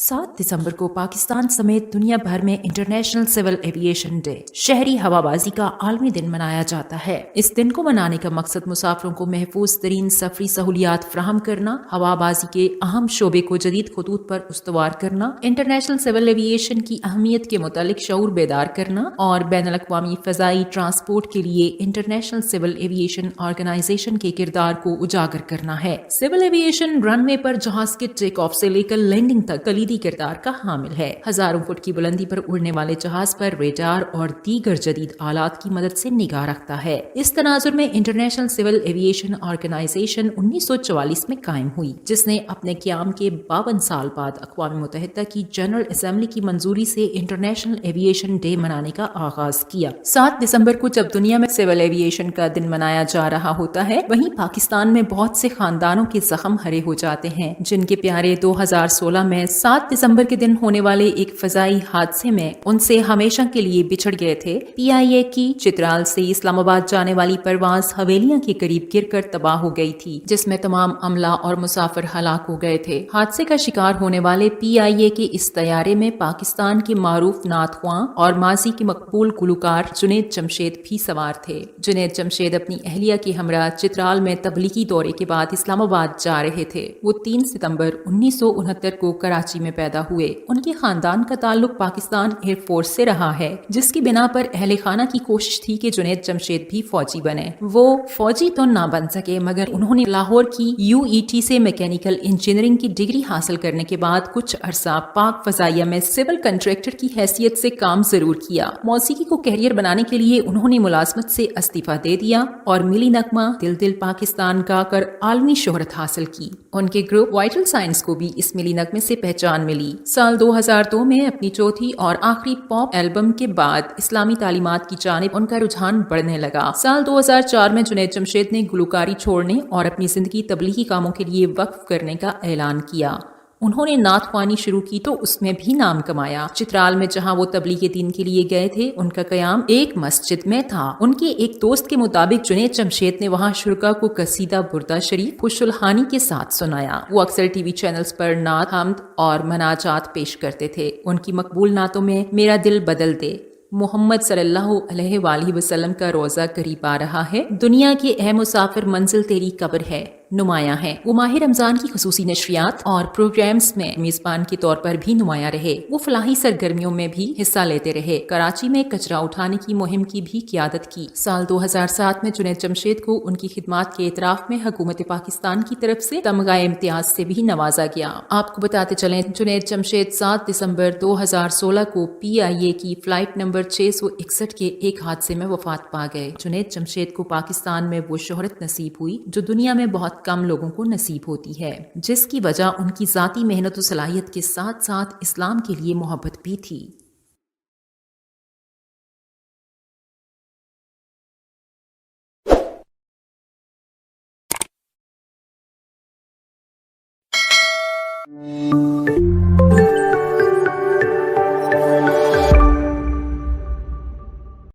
7 दिसंबर को पाकिस्तान समेत दुनिया भर में इंटरनेशनल सिविल एविएशन डे शहरी हवाबाजी का आलमी दिन मनाया जाता है। इस दिन को मनाने का मकसद मुसाफिरों को महफूज तरीन सफरी सहूलियात फ्राहम करना, हवाबाजी के अहम शोबे को जदीद खतूत पर उस्तवार करना, इंटरनेशनल सिविल एविएशन की अहमियत के मुतालिक शऊर बेदार करना और बैनुल अक़वामी फ़ज़ाई ट्रांसपोर्ट के लिए इंटरनेशनल सिविल एविएशन ऑर्गेनाइजेशन के किरदार को उजागर करना है। सिविल एविएशन रनवे पर जहाज के टेक ऑफ से लेकर लैंडिंग तक कलीदी किरदार का हामिल है। हजारों फुट की बुलंदी पर उड़ने वाले जहाज पर रेडार और दीगर जदीद आलात की मदद से निगाह रखता है। इस तनाजुर में इंटरनेशनल सिविल एविएशन ऑर्गेनाइजेशन 1944 में कायम हुई, जिसने अपने क़याम के 52 साल बाद अक़वाम मुत्तहिदा की जनरल असेंबली की मंजूरी से इंटरनेशनल एविएशन डे मनाने का आगाज किया। 7 दिसंबर को जब दुनिया में सिविल एविएशन का दिन मनाया जा रहा होता है, वहीं पाकिस्तान में बहुत से खानदानों के जख्म हरे हो जाते हैं, जिनके प्यारे 2016 में 7 दिसंबर के दिन होने वाले एक फजाई हादसे में उनसे हमेशा के लिए बिछड़ गए थे। PIA की चित्राल से इस्लामाबाद जाने वाली परवाज हवेलियां के करीब गिरकर तबाह हो गई थी, जिसमें तमाम अमला और मुसाफिर हलाक हो गए थे। हादसे का शिकार होने वाले PIA के इस तैयारे में पाकिस्तान के मारूफ नात ख्वां और माजी के मकबूल गुलकार जुनैद जमशेद भी सवार थे। जुनैद जमशेद अपनी अहलिया के हमरा चित्राल में तबलीगी दौरे के बाद इस्लामाबाद जा रहे थे। वो 3 सितंबर 1969 को कराची में पैदा हुए। उनके खानदान का ताल्लुक पाकिस्तान एयरफोर्स से रहा है, जिसकी बिना पर अहले खाना की कोशिश थी कि जुनैद जमशेद भी फौजी बने। वो फौजी तो ना बन सके, मगर उन्होंने लाहौर की UET से मैकेनिकल इंजीनियरिंग की डिग्री हासिल करने के बाद कुछ अरसा पाक फजाइया में सिविल कंट्रैक्टर की हैसियत से काम जरूर किया। मौसीकी को कैरियर बनाने के लिए उन्होंने मुलाजमत से इस्तीफा दे दिया और मिली नगमा दिल दिल पाकिस्तान गाकर आलमी शोहरत हासिल की। उनके ग्रुप वाइटल साइंस को भी इस मिली नगमे से पहचान मिली। साल 2002 में अपनी चौथी और आखिरी पॉप एल्बम के बाद इस्लामी तालीमात की जानिब उनका रुझान बढ़ने लगा। साल 2004 में जुनैद जमशेद ने गुलकारी छोड़ने और अपनी जिंदगी तबलीगी कामों के लिए वक्फ करने का ऐलान किया। उन्होंने नात ख्वानी शुरू की तो उसमें भी नाम कमाया। चित्राल में जहां वो तबलीगी दीन के लिए गए थे, उनका कयाम एक मस्जिद में था। उनके एक दोस्त के मुताबिक जुनैद जमशेद ने वहां शुरका को कसीदा बुर्दा शरीफ खुशुलहानी के साथ सुनाया। वो अक्सर टीवी चैनल्स पर नात, हम्द और मनाजात पेश करते थे। उनकी मकबूल नातों में मेरा दिल बदल दे, मोहम्मद सल्लल्लाहु अलैहि वसल्लम का रोजा करीब आ रहा है, दुनिया के अहम मुसाफिर मंजिल तेरी कब्र है नुमाया है। वो माह रमजान की खसूसी नशरियात और प्रोग्राम्स में मेजबान के तौर पर भी नुमाया रहे। वो फलाही सरगर्मियों में भी हिस्सा लेते रहे। कराची में कचरा उठाने की मुहिम की भी क़ियादत की। साल 2007 में जुनैद जमशेद को उनकी खिदमात के एतराफ में हुकूमत पाकिस्तान की तरफ से तमगा इम्तियाज से भी नवाजा गया। आपको बताते चलें, जुनैद जमशेद 7 दिसंबर 2016 को PIA की फ्लाइट नंबर 661 के एक हादसे में वफात पा गए। जुनैद जमशेद को पाकिस्तान में वो शोहरत नसीब हुई जो दुनिया में बहुत कम लोगों को नसीब होती है, जिसकी वजह उनकी जाती मेहनत और सलाहियत के साथ साथ इस्लाम के लिए मोहब्बत भी थी।